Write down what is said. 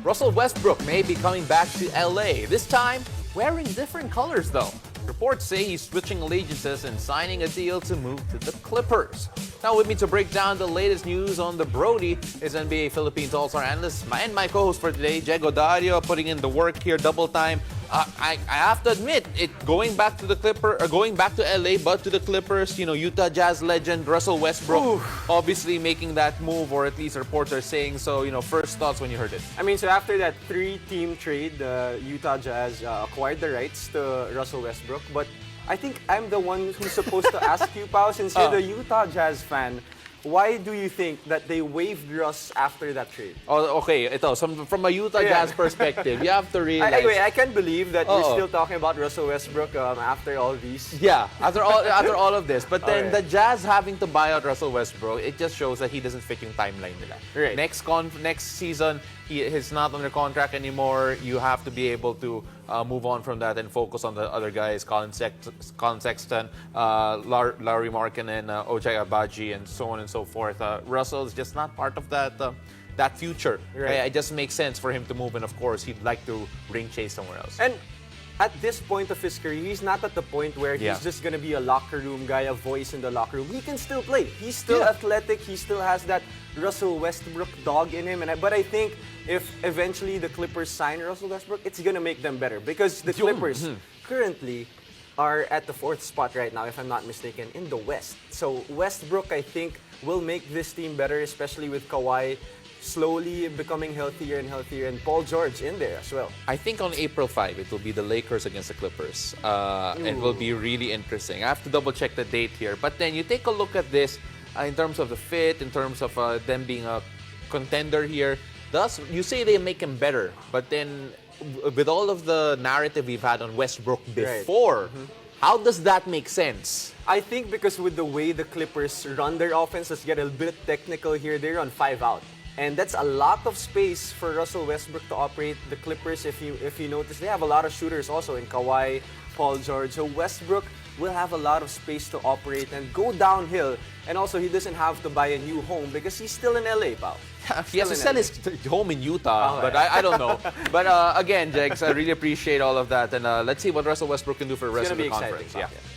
Russell Westbrook may be coming back to LA, this time wearing different colors though. Reports say he's switching allegiances and signing a deal to move to the Clippers. Now with me to break down the latest news on the Brody is NBA Philippines All-Star analyst and my co-host for today, Diego Dario, putting in the work here, double time. I have to admit, going back to LA, but to the Clippers, Utah Jazz legend Russell Westbrook obviously making that move, or at least reports are saying so. First thoughts when you heard it. I mean, so after that three-team trade, the Utah Jazz acquired the rights to Russell Westbrook. But I think I'm the one who's supposed to ask you, Pao, since you're the Utah Jazz fan. Why do you think that they waived Russ after that trade? Oh, okay. From a Utah Jazz perspective, you have to realize. Anyway, I can't believe that we're still talking about Russell Westbrook after all these. Yeah, after all of this. But then Okay. the Jazz having to buy out Russell Westbrook, it just shows that he doesn't fit yung timeline nila. Right. Next season, he's not under contract anymore. You have to be able to move on from that and focus on the other guys, Colin Sexton, Larry Markkanen, Ochai Agbaji, and so on and so forth. Russell is just not part of that future. Right. It just makes sense for him to move, and of course, he'd like to ring chase somewhere else. And at this point of his career, he's not at the point where he's just going to be a locker room guy, a voice in the locker room. He can still play. He's still athletic. He still has that Russell Westbrook dog in him. But I think if eventually the Clippers sign Russell Westbrook, it's going to make them better. Because the Clippers currently are at the 4th spot right now, if I'm not mistaken, in the West. So Westbrook, I think, will make this team better, especially with Kawhi slowly becoming healthier and healthier, and Paul George in there as well. I think on April 5, it will be the Lakers against the Clippers. It will be really interesting. I have to double check the date here. But then you take a look at this in terms of the fit, in terms of them being a contender here. Thus, you say they make him better, but then with all of the narrative we've had on Westbrook before, how does that make sense? I think because with the way the Clippers run their offense, let's get a bit technical here, they run 5 out. And that's a lot of space for Russell Westbrook to operate. The Clippers, if you notice, they have a lot of shooters also in Kawhi, Paul George. So Westbrook will have a lot of space to operate and go downhill. And also, he doesn't have to buy a new home because he's still in LA, pal. He has to sell his home in Utah, but I don't know. But again, Jegs, I really appreciate all of that. And let's see what Russell Westbrook can do for the rest of the conference. Exciting, Yeah.